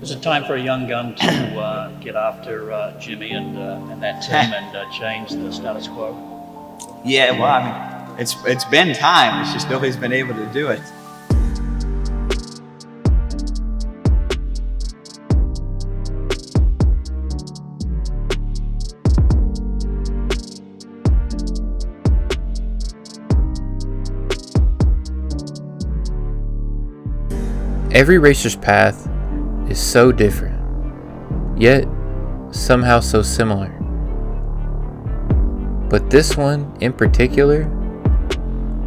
Was it time for a young gun to get after Jimmy and that team and change the status quo? Yeah, well, I mean, it's been time. It's just nobody's been able to do it. Every racer's path is so different, yet somehow so similar. But this one in particular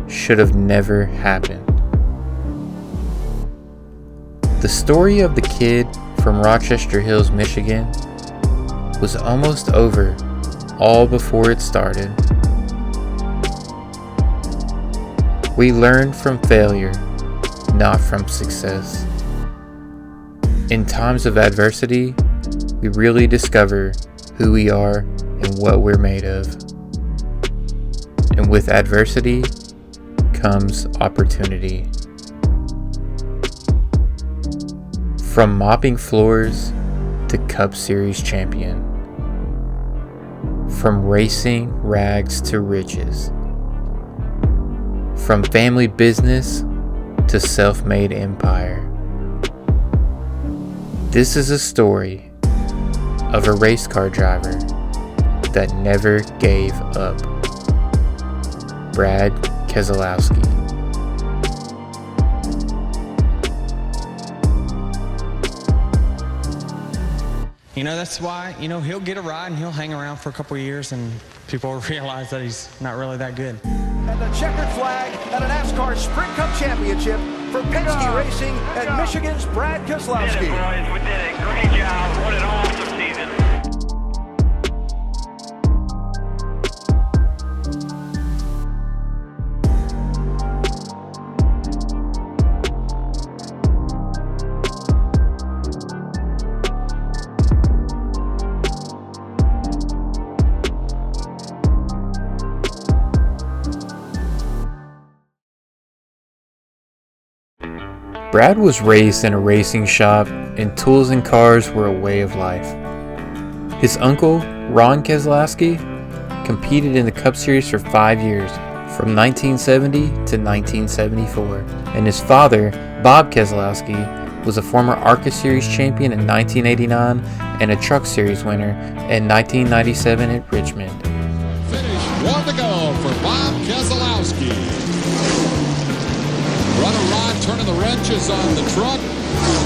should have never happened. The story of the kid from Rochester Hills, Michigan was almost over all before it started. We learn from failure, not from success. In times of adversity, we really discover who we are and what we're made of. And with adversity comes opportunity. From mopping floors to Cup Series champion. From racing rags to riches. From family business to self-made empire. This is a story of a race car driver that never gave up. Brad Keselowski. You know, that's why, he'll get a ride and he'll hang around for a couple of years and people will realize that he's not really that good. And the checkered flag at a NASCAR Sprint Cup Championship for Penske Racing and Michigan's Brad Keselowski. We did it, boys. We did it. Great job. What an awesome season. Brad was raised in a racing shop, and tools and cars were a way of life. His uncle, Ron Keselowski, competed in the Cup Series for 5 years, from 1970 to 1974, and his father, Bob Keselowski, was a former ARCA Series champion in 1989 and a Truck Series winner in 1997 at Richmond. Finish, 1 to go for Bob Keselowski. Brother Ron turning the wrenches on the truck.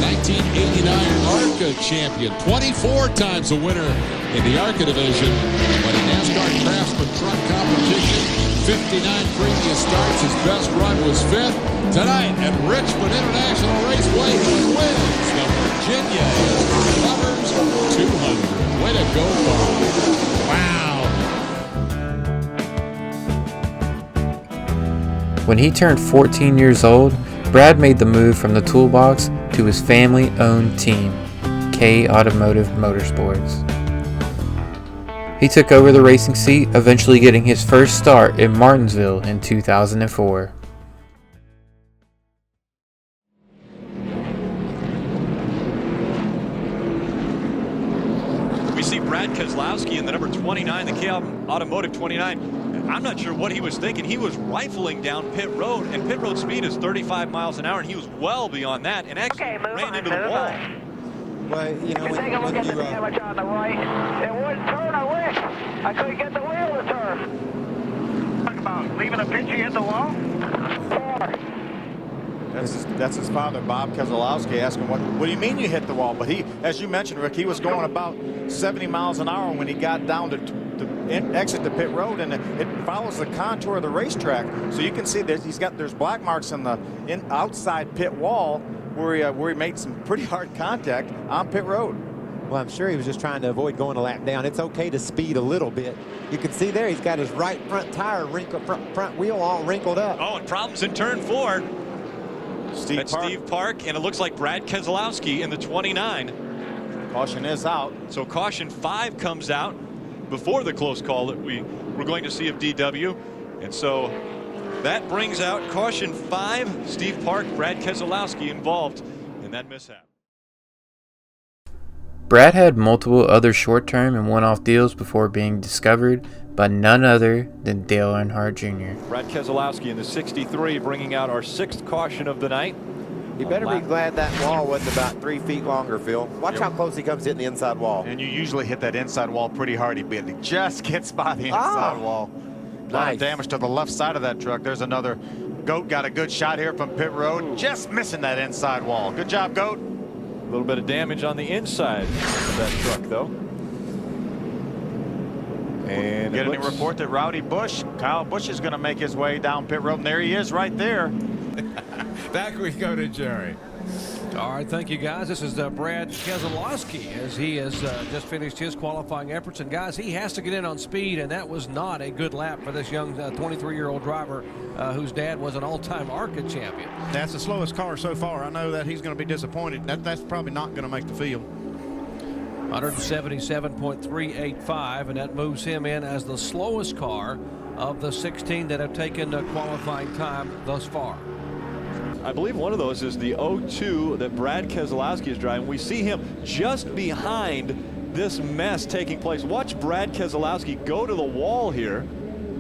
1989 ARCA champion. 24 times a winner in the ARCA division. But in NASCAR Craftsman truck competition, 59 previous starts. His best run was 5th. Tonight at Richmond International Raceway, he wins the Virginia Lovers 200. Way to go, Bob. Wow. When he turned 14 years old, Brad made the move from the toolbox to his family-owned team, K Automotive Motorsports. He took over the racing seat, eventually getting his first start in Martinsville in 2004. We see Brad Keselowski in the number 29, the K Automotive 29. I'm not sure what he was thinking. He was rifling down pit road, and pit road speed is 35 miles an hour, and he was well beyond that and actually ran into the wall. Well, You can take a look at the damage on the right. It wouldn't turn, I wish. I couldn't get the wheel to turn. Talk about leaving a pitch, you hit the wall? 4. That's his father, Bob Keselowski, asking, what do you mean you hit the wall? But he, as you mentioned, Rick, he was going about 70 miles an hour when he got down to exit the pit road, and it follows the contour of the racetrack. So you can see that there's black marks on the outside pit wall where he made some pretty hard contact on pit road. Well, I'm sure he was just trying to avoid going a lap down. It's okay to speed a little bit. You can see there he's got his right front tire wrinkled, front wheel all wrinkled up. Oh, and problems in turn 4. Steve Park, and it looks like Brad Keselowski in the 29. Caution is out. So caution 5 comes out before the close call that we're going to see of DW. And so that brings out caution 5. Steve Park, Brad Keselowski involved in that mishap. Brad had multiple other short-term and one-off deals before being discovered by none other than Dale Earnhardt Jr. Brad Keselowski in the 63 bringing out our 6th caution of the night. He better be glad that wall wasn't about 3 feet longer, Phil. Watch how close he comes hitting the inside wall. And you usually hit that inside wall pretty hard. He just gets by the inside wall. A lot of damage to the left side of that truck. There's another. Goat got a good shot here from pit road. Just missing that inside wall. Good job, Goat. A little bit of damage on the inside of that truck, though. And getting a report that Kyle Busch is going to make his way down pit road. And there he is right there. Back we go to Jerry. All right, thank you, guys. This is Brad Keselowski as he has just finished his qualifying efforts. And, guys, he has to get in on speed, and that was not a good lap for this young 23-year-old driver whose dad was an all-time ARCA champion. That's the slowest car so far. I know that he's going to be disappointed. That's probably not going to make the field. 177.385, and that moves him in as the slowest car of the 16 that have taken qualifying time thus far. I believe one of those is the 02 that Brad Keselowski is driving. We see him just behind this mess taking place. Watch Brad Keselowski go to the wall here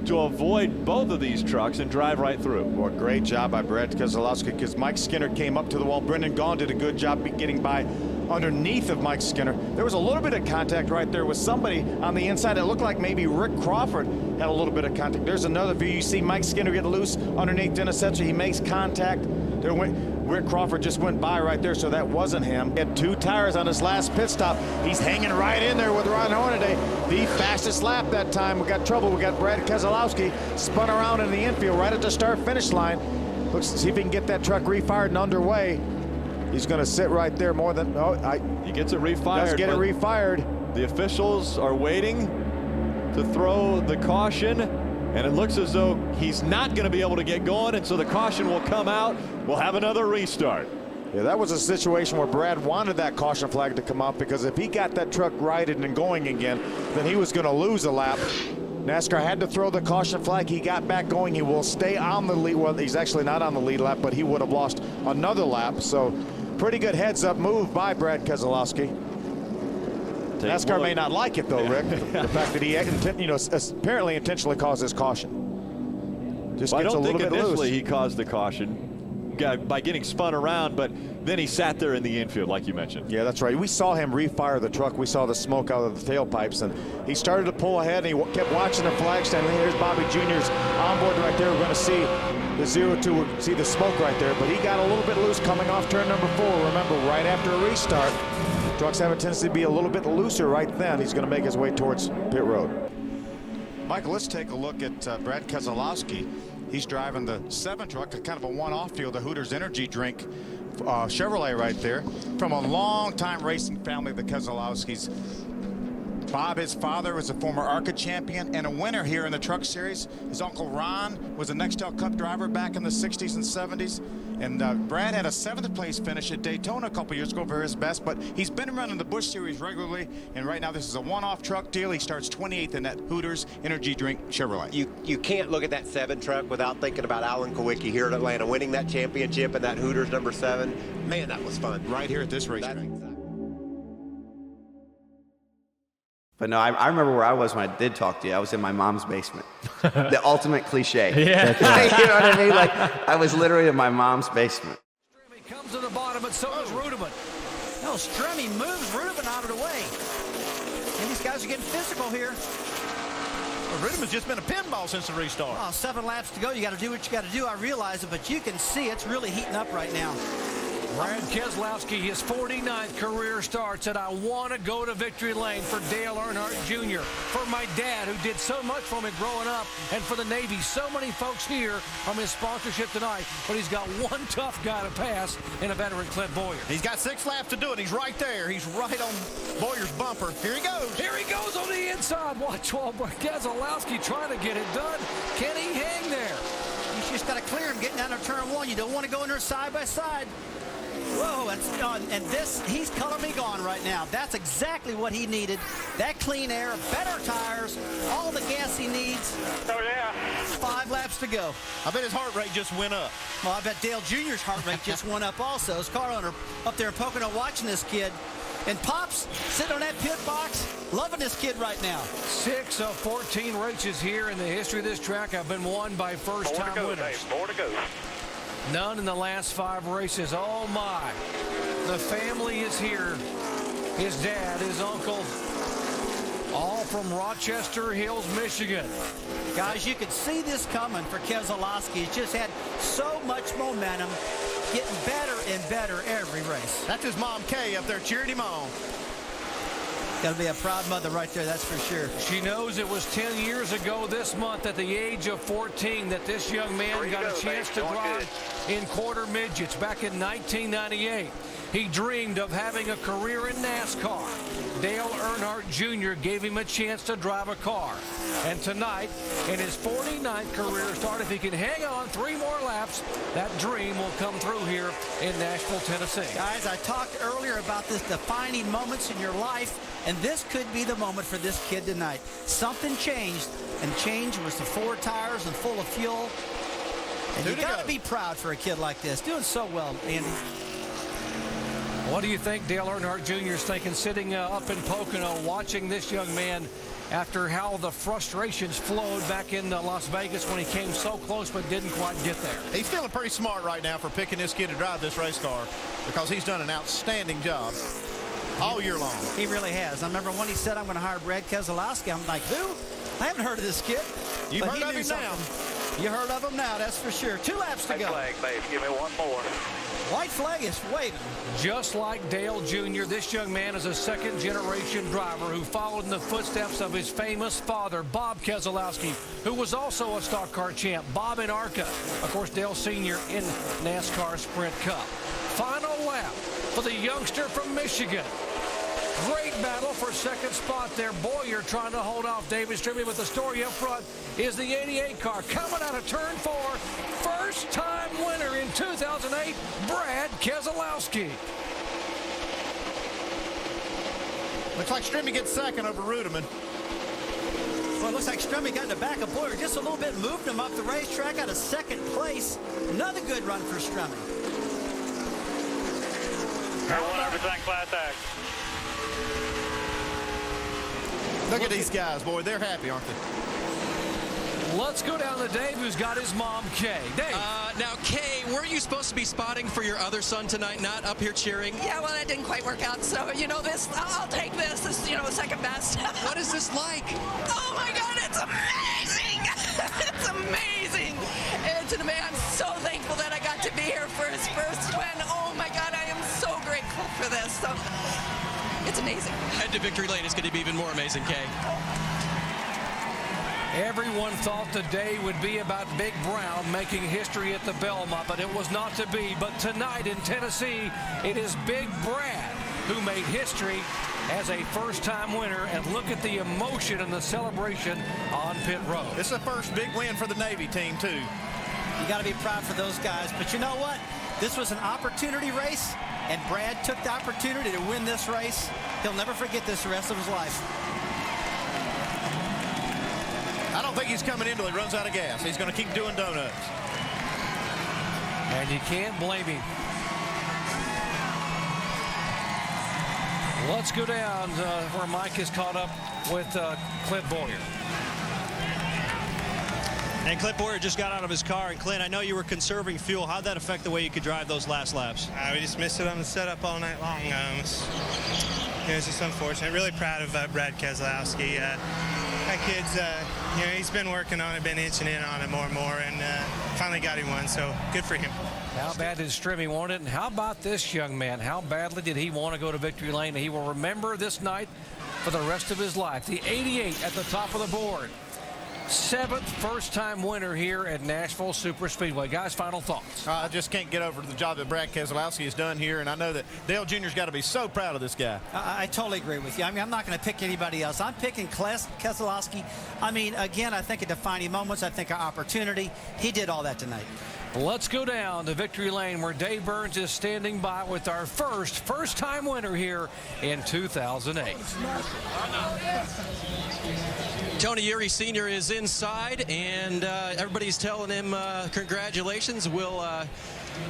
to avoid both of these trucks and drive right through. Well, great job by Brad Keselowski because Mike Skinner came up to the wall. Brendan Gaughan did a good job getting by underneath of Mike Skinner. There was a little bit of contact right there with somebody on the inside. It looked like maybe Rick Crawford had a little bit of contact. There's another view. You see Mike Skinner get loose underneath Dennis Setzer. He makes contact. Rick Crawford just went by right there, so that wasn't him. He had 2 tires on his last pit stop. He's hanging right in there with Ron Hornaday. The fastest lap that time. We got trouble. We got Brad Keselowski spun around in the infield right at the start-finish line. Looks to see if he can get that truck refired and underway. He's going to sit right there more than... he gets it refired. Does get it refired. The officials are waiting to throw the caution, and it looks as though he's not going to be able to get going, and so the caution will come out. We'll have another restart. Yeah, that was a situation where Brad wanted that caution flag to come out because if he got that truck righted and going again, then he was going to lose a lap. NASCAR had to throw the caution flag. He got back going. He will stay on the lead. Well, he's actually not on the lead lap, but he would have lost another lap. So pretty good heads-up move by Brad Keselowski. NASCAR may not like it, though, Rick. The fact that he apparently intentionally caused this caution. Just I gets don't a think little bit initially loose. he caused the caution by getting spun around, but then he sat there in the infield, like you mentioned. Yeah, that's right. We saw him refire the truck. We saw the smoke out of the tailpipes, and he started to pull ahead, and he kept watching the flag stand. Here's Bobby Jr.'s onboard right there. We're going to see the 0-2. We'll see the smoke right there, but he got a little bit loose coming off turn number 4. Remember, right after a restart, trucks have a tendency to be a little bit looser right then. He's going to make his way towards pit road. Michael, let's take a look at Brad Keselowski. He's driving the 7 truck, kind of a one-off deal, the Hooters Energy Drink Chevrolet right there. From a long-time racing family, the Keselowskis. Bob, his father, was a former ARCA champion and a winner here in the Truck Series. His uncle Ron was a Nextel Cup driver back in the 60s and 70s. And Brad had a 7th place finish at Daytona a couple years ago for his best, but he's been running the Busch Series regularly, and right now this is a one-off truck deal. He starts 28th in that Hooters Energy Drink Chevrolet. You can't look at that 7 truck without thinking about Alan Kowicki here at Atlanta, winning that championship in that Hooters number 7. Man, that was fun. Right here at this racetrack. But no, I remember where I was when I did talk to you. I was in my mom's basement. The ultimate cliche. Yeah. You know what I mean? Like, I was literally in my mom's basement. Stremme comes to the bottom, but so does Rudeman. No, Stremme moves Rudeman out of the way. And these guys are getting physical here. Well, Rudeman's just been a pinball since the restart. Oh, 7 laps to go. You got to do what you got to do. I realize it, but you can see it's really heating up right now. Brad Keselowski, his 49th career start, said, I want to go to victory lane for Dale Earnhardt Jr., for my dad who did so much for me growing up, and for the Navy. So many folks here on his sponsorship tonight, but he's got one tough guy to pass in a veteran Clint Bowyer. He's got 6 laps to do it. He's right there. He's right on Boyer's bumper. Here he goes. Here he goes on the inside. Watch Keselowski trying to get it done. Can he hang there? You just got to clear him getting down to turn 1. You don't want to go in there side by side. Whoa, and this, he's color me gone right now. That's exactly what he needed. That clean air, better tires, all the gas he needs. Oh, yeah. 5 laps to go. I bet his heart rate just went up. Well, I bet Dale Jr.'s heart rate just went up also. His car owner up there in Pocono watching this kid. And Pops sitting on that pit box, loving this kid right now. 6 of 14 races here in the history of this track have been won by first-time winners. Dave, more to go. None in the last 5 races. Oh, my. The family is here. His dad, his uncle, all from Rochester Hills, Michigan. Guys, you could see this coming for Keselowski. He's just had so much momentum, getting better and better every race. That's his mom, Kay, up there cheering him on. Got to be a proud mother right there, that's for sure. She knows it was 10 years ago this month at the age of 14 that this young man got a chance to drive in quarter midgets back in 1998. He dreamed of having a career in NASCAR. Dale Earnhardt Jr. gave him a chance to drive a car. And tonight, in his 49th career start, if he can hang on 3 more laps, that dream will come through here in Nashville, Tennessee. Guys, I talked earlier about this defining moments in your life, and this could be the moment for this kid tonight. Something changed, and change was the 4 tires and full of fuel. And you got to be proud for a kid like this. Doing so well, Andy. What do you think Dale Earnhardt Jr. is thinking sitting up in Pocono watching this young man after how the frustrations flowed back in Las Vegas when he came so close but didn't quite get there? He's feeling pretty smart right now for picking this kid to drive this race car because he's done an outstanding job all year long. He really has. I remember when he said, I'm going to hire Brad Keselowski, I'm like, who? I haven't heard of this kid. You've heard of him now. You heard of him now, that's for sure. 2 laps to go. Flag, babe. Give me one more. White flag is waving. Just like Dale Jr., this young man is a second-generation driver who followed in the footsteps of his famous father, Bob Keselowski, who was also a stock car champ. Bob in ARCA. Of course, Dale Sr. in NASCAR Sprint Cup. Final lap for the youngster from Michigan. Great battle for second spot there. Boyer trying to hold off David Strimmy, but the story up front is the 88 car coming out of turn 4. First-time winner in 2008, Brad Keselowski. Looks like Strimmy gets second over Ruderman. Well, it looks like Strimmy got in the back of Boyer just a little bit, moved him up the racetrack out of second place. Another good run for Strimmy. 100% class act. Look at these guys, boy. They're happy, aren't they? Let's go down to Dave, who's got his mom, Kay. Dave. Now, Kay, weren't you supposed to be spotting for your other son tonight, not up here cheering? Yeah, well, that didn't quite work out. So, this, I'll take this. This is, the second best. What is this like? Oh, my God, it's amazing. It's amazing. I'm so thankful that I got to be here for his first win. Oh, my God, I am so grateful for this. So, it's amazing. Head to victory lane is going to be even more amazing, Kay. Everyone thought the day would be about Big Brown making history at the Belmont, but it was not to be. But tonight in Tennessee, it is Big Brad who made history as a first-time winner. And look at the emotion and the celebration on pit road. This is the first big win for the Navy team, too. You got to be proud for those guys. But you know what? This was an opportunity race, and Brad took the opportunity to win this race. He'll never forget this the rest of his life. I don't think he's coming in until he runs out of gas. He's going to keep doing donuts. And you can't blame him. Let's go down where Mike is caught up with Clint Boyer. And Clint Boyer just got out of his car. And Clint, I know you were conserving fuel. How'd that affect the way you could drive those last laps? We just missed it on the setup all night long. It's just unfortunate. Really proud of Brad Keselowski. That kid's, he's been working on it, been inching in on it more and more, and finally got him one, so good for him. How bad did Strimmy want it? And how about this young man? How badly did he want to go to victory lane? He will remember this night for the rest of his life. The 88 at the top of the board. 7th first-time winner here at Nashville Super Speedway. Guys, final thoughts. I just can't get over the job that Brad Keselowski has done here, and I know that Dale Jr.'s got to be so proud of this guy. I totally agree with you. I mean, I'm not going to pick anybody else. I'm picking Keselowski. I mean, again, I think of defining moments. I think of opportunity. He did all that tonight. Let's go down to victory lane where Dave Burns is standing by with our first-time winner here in 2008. Tony Uri Sr. is inside, and everybody's telling him congratulations. We'll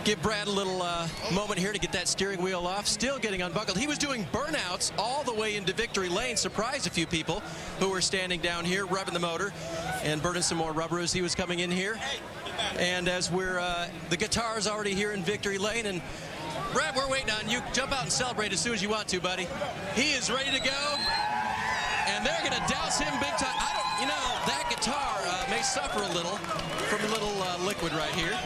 give Brad a little moment here to get that steering wheel off. Still getting unbuckled. He was doing burnouts all the way into victory lane. Surprised a few people who were standing down here revving the motor and burning some more rubber as he was coming in here. And as the guitar's already here in victory lane, and Brad, we're waiting on you. Jump out and celebrate as soon as you want to, buddy. He is ready to go, and they're going to douse him big time. That guitar may suffer a little from a little liquid right here.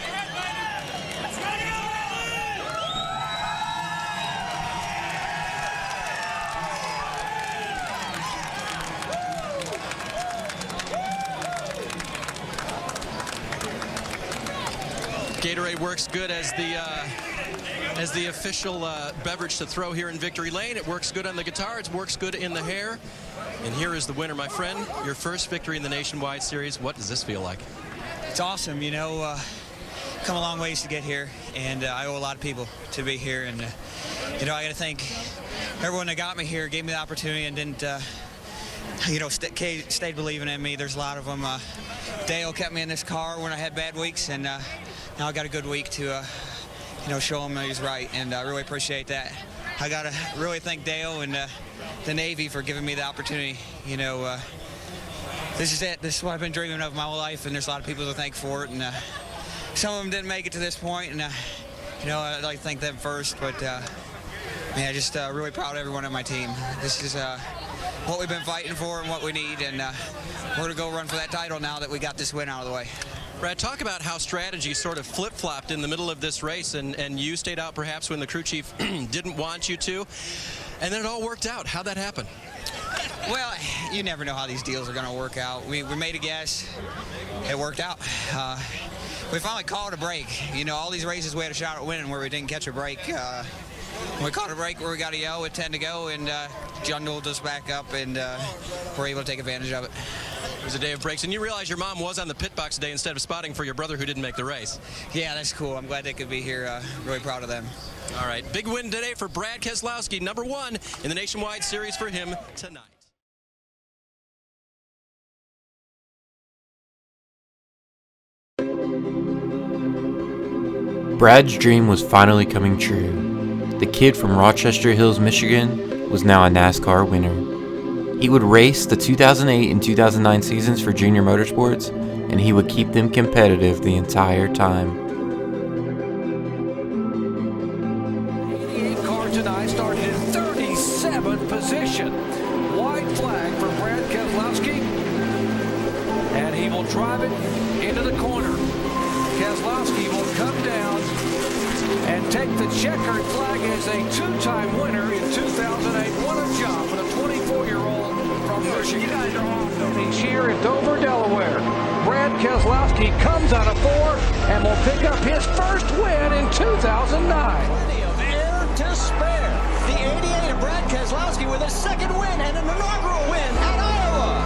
Gatorade works good as the official beverage to throw here in victory lane. It works good on the guitar. It works good in the hair. And here is the winner, my friend. Your first victory in the Nationwide Series. What does this feel like? It's awesome. Come a long ways to get here, and I owe a lot of people to be here. And I got to thank everyone that got me here, gave me the opportunity, and didn't stayed believing in me. There's a lot of them. Dale kept me in this car when I had bad weeks, and now I got a good week to show him he's right, and I really appreciate that. I got to really thank Dale and the Navy for giving me the opportunity. This is it. This is what I've been dreaming of my whole life, and there's a lot of people to thank for it, and some of them didn't make it to this point, and I'd like to thank them first, but just really proud of everyone on my team. This is what we've been fighting for and what we need, and we're going to go run for that title now that we got this win out of the way. Brad, talk about how strategy sort of flip-flopped in the middle of this race, and you stayed out perhaps when the crew chief didn't want you to, and then it all worked out. How'd that happen? Well, you never know how these deals are going to work out. We made a guess. It worked out. We finally called a break. All these races we had a shot at winning where we didn't catch a break. We caught a break where we got a yell with 10 to go, and jundled us back up, and we're able to take advantage of it. It was a day of breaks, and you realize your mom was on the pit box today instead of spotting for your brother who didn't make the race. Yeah, that's cool. I'm glad they could be here. Really proud of them. All right, big win today for Brad Keselowski, #1 in the Nationwide Series for him tonight. Brad's dream was finally coming true. The kid from Rochester Hills, Michigan, was now a NASCAR winner. He would race the 2008 and 2009 seasons for Junior Motorsports, and he would keep them competitive the entire time. 88 car tonight started in 37th position. White flag for Brad Keselowski, and he will drive it into the corner. Keselowski will come down and take the checkered flag as a two-time winner in 2008. What a job for the 24-year-old from Michigan. You guys are awesome. He's here in Dover, Delaware. Brad Keselowski comes out of 4 and will pick up his first win in 2009. Plenty of air to spare. The 88 of Brad Keselowski with a second win and an inaugural win at Iowa.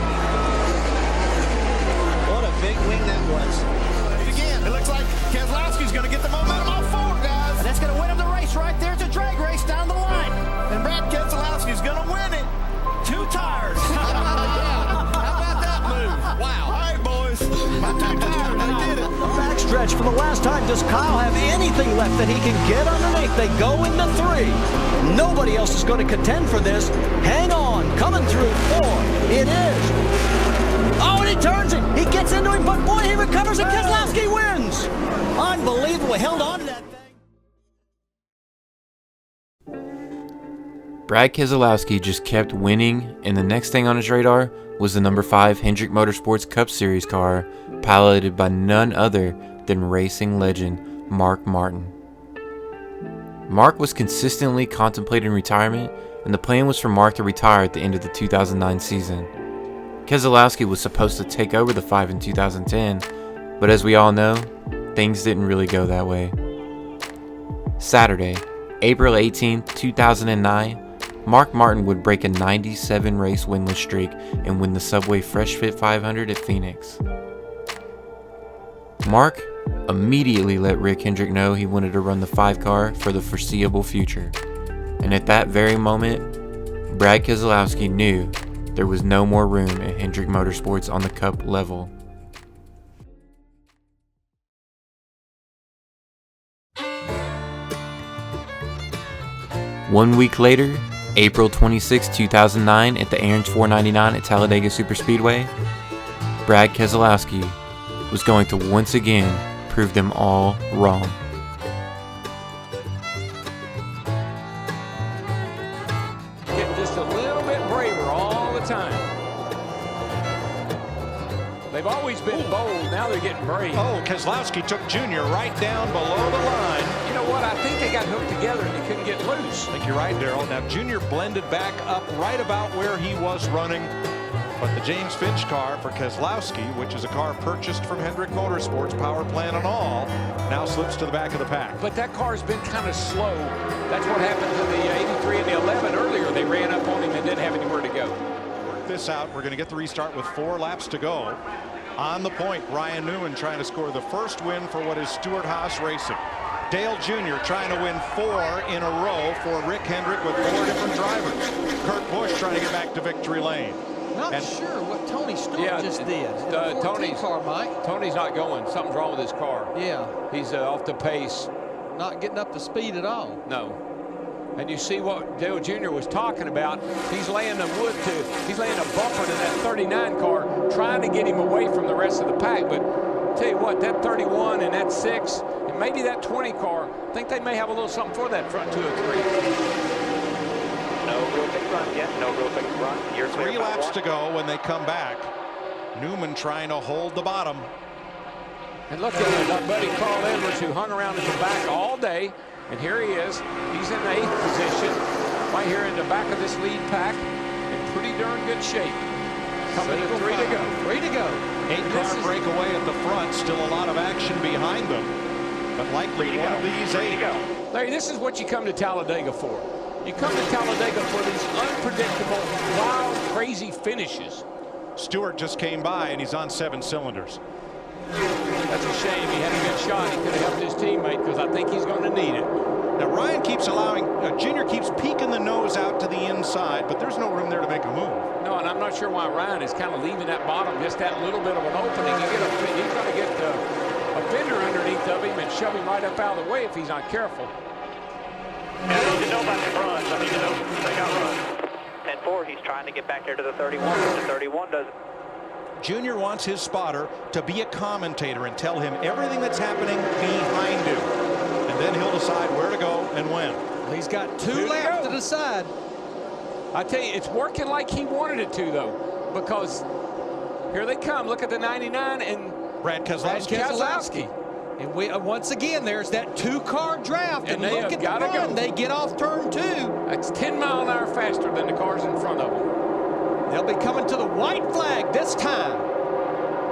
What a big win that was. Again, it looks like Keselowski's going to get the momentum off forward, guys. And that's going to win him the race right there. It's a drag race down the line. And Brad Keselowski's going to win it. 2 tires. How about that move? Wow. All right, boys. My 2 tires, they did it. Backstretch for the last time. Does Kyle have anything left that he can get underneath? They go into 3. Nobody else is going to contend for this. Hang on. Coming through 4. It is. Oh, and he turns it. He gets into him, but boy, he recovers and Keselowski wins. Unbelievable. Held on to that thing. Brad Keselowski just kept winning, and the next thing on his radar was the #5 Hendrick Motorsports Cup Series car, piloted by none other than racing legend Mark Martin. Mark was consistently contemplating retirement, and the plan was for Mark to retire at the end of the 2009 season. Keselowski was supposed to take over the 5 in 2010, but as we all know, things didn't really go that way. Saturday, April 18, 2009, Mark Martin would break a 97 race winless streak and win the Subway Fresh Fit 500 at Phoenix. Mark immediately let Rick Hendrick know he wanted to run the 5 car for the foreseeable future. And at that very moment, Brad Keselowski knew there was no more room at Hendrick Motorsports on the Cup level. One week later, April 26, 2009, at the Aaron's 499 at Talladega Superspeedway, Brad Keselowski was going to once again prove them all wrong. Getting just a little bit braver all the time. They've always been bold, now they're getting brave. Oh, Keselowski took Junior right down below the line. You know what, I think they got hooked together and they couldn't get loose. I think you're right, Darrell. Now, Junior blended back up right about where he was running. But the James Finch car for Keselowski, which is a car purchased from Hendrick Motorsports, power plant and all, now slips to the back of the pack. But that car's been kind of slow. That's what happened to the 83 and the 11 earlier. They ran up on him and didn't have anywhere to go. Work this out. We're going to get the restart with 4 laps to go. On the point, Ryan Newman trying to score the first win for what is Stewart-Haas Racing. Dale Jr. trying to win 4 in a row for Rick Hendrick with 4 different drivers. Kurt Busch trying to get back to victory lane. Not sure what Tony Stewart just did. Tony's not going. Something's wrong with his car. Yeah. He's off the pace. Not getting up to speed at all. No. And you see what Dale Jr. was talking about. He's laying the wood he's laying a bumper to that 39 car, trying to get him away from the rest of the pack. But tell you what, that 31 and that 6, and maybe that 20 car, I think they may have a little something for that front 2 or 3. No real big run yet. No real big run. You're 3 laps to go when they come back. Newman trying to hold the bottom. And look at our buddy Carl Edwards, who hung around at the back all day. And here he is. He's in the 8th position, right here in the back of this lead pack, in pretty darn good shape. Coming to 3 to go. 3 to go. 8-car breakaway at the front. Still a lot of action behind them. But likely one of these 8. Larry, this is what you come to Talladega for. You come to Talladega for these unpredictable, wild, crazy finishes. Stewart just came by, and he's on 7 cylinders. That's a shame. He had a good shot. He could have helped his teammate, because I think he's going to need it. Now, Ryan keeps allowing, Junior keeps peeking the nose out to the inside, but there's no room there to make a move. No, and I'm not sure why Ryan is kind of leaving that bottom, just that little bit of an opening. He's going to get a fender underneath of him and shove him right up out of the way if he's not careful. I need to know about the runs. I need to know if they got runs. 10-4, he's trying to get back there to the 31. The 31 doesn't. Junior wants his spotter to be a commentator and tell him everything that's happening behind him. And then he'll decide where to go and when. He's got 2 laps to decide. I tell you, it's working like he wanted it to, though, because here they come. Look at the 99 and Brad Keselowski. And once again, there's that 2-car draft. And look at the run. They get off turn 2. That's 10 miles an hour faster than the cars in front of them. They'll be coming to the white flag this time.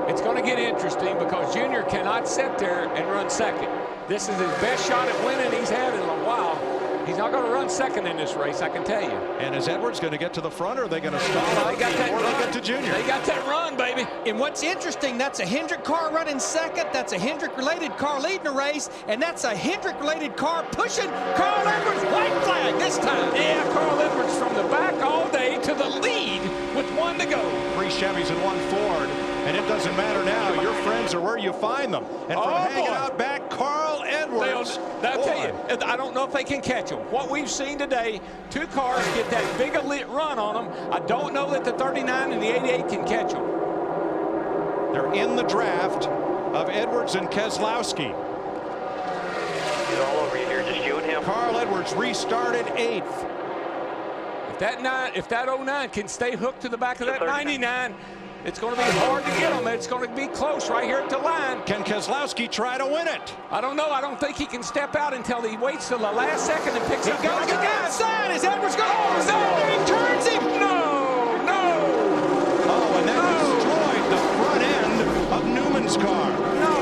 It's going to get interesting because Junior cannot sit there and run second. This is his best shot at winning he's had in a while. He's not going to run second in this race, I can tell you. And is Edwards going to get to the front, or are they going to stall out before they get to Junior? They got that run, baby. And what's interesting, that's a Hendrick car running second. That's a Hendrick-related car leading the race. And that's a Hendrick-related car pushing Carl Edwards. White flag this time. Yeah, Carl Edwards from the back all day to the lead with 1 to go. 3 Chevys and 1 Ford. And it doesn't matter now. Your friends are where you find them. And from hanging out back, Carl Edwards. I'll tell you, I don't know if they can catch him. What we've seen today, 2 cars get that big a lit run on them. I don't know that the 39 and the 88 can catch them. They're in the draft of Edwards and Keselowski. He's all over you here, just you and him. Carl Edwards restarted 8th. If that 09 can stay hooked to the back of that 99, it's going to be hard to get him. It's going to be close right here at the line. Can Keselowski try to win it? I don't know. I don't think he can step out until he waits till the last second and picks up. He goes to the outside. Is Edwards going? Oh, no! He turns him. No! Oh, and that destroyed the front end of Newman's car. No!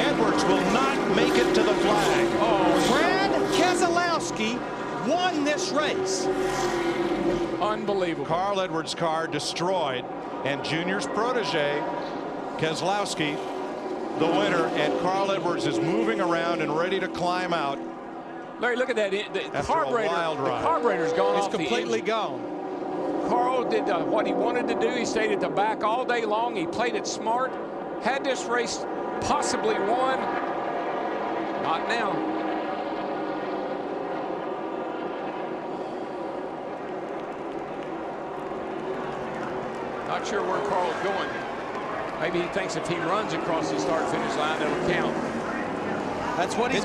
Edwards will not make it to the flag. Oh, Brad Keselowski won this race. Unbelievable. Carl Edwards' car destroyed, and Junior's protege, Keselowski, the winner, and Carl Edwards is moving around and ready to climb out. Larry, look at that. The carburetor's gone off. It's completely gone. Carl did what he wanted to do. He stayed at the back all day long. He played it smart. Had this race possibly won. Not now. Not sure where Carl's going. Maybe he thinks if he runs across the start-finish line, it'll count. That's what he's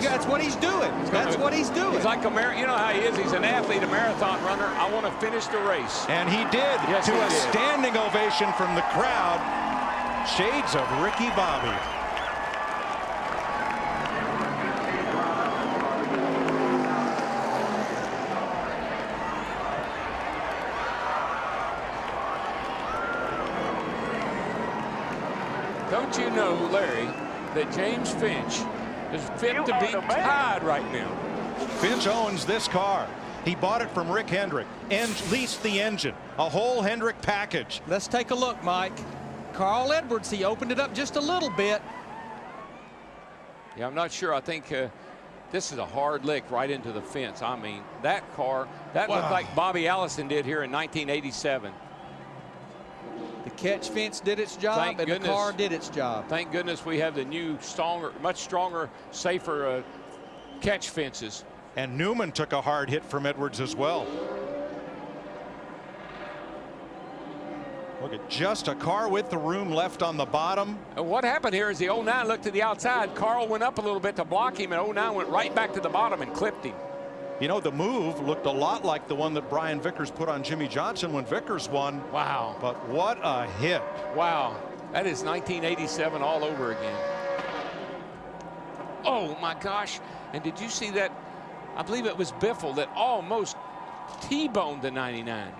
doing. That's what he's doing. He's like a you know how he is. He's an athlete, a marathon runner. I want to finish the race. And he did, yes, to he a did. standing ovation from the crowd. Shades of Ricky Bobby. Don't you know, Larry, that James Finch is fit to be tied right now? Finch owns this car. He bought it from Rick Hendrick and leased the engine, a whole Hendrick package. Let's take a look, Mike. Carl Edwards, he opened it up just a little bit. Yeah, I'm not sure. I think this is a hard lick right into the fence. I mean, that car, that looked like Bobby Allison did here in 1987. The catch fence did its job, and the car did its job. Thank goodness we have the new, stronger, much stronger, safer catch fences. And Newman took a hard hit from Edwards as well. Look at just a car with the room left on the bottom. And what happened here is the 09 looked to the outside. Carl went up a little bit to block him, and 09 went right back to the bottom and clipped him. You know, the move looked a lot like the one that Brian Vickers put on Jimmy Johnson when Vickers won. Wow. But what a hit. Wow. That is 1987 all over again. Oh, my gosh. And did you see that? I believe it was Biffle that almost T-boned the 99.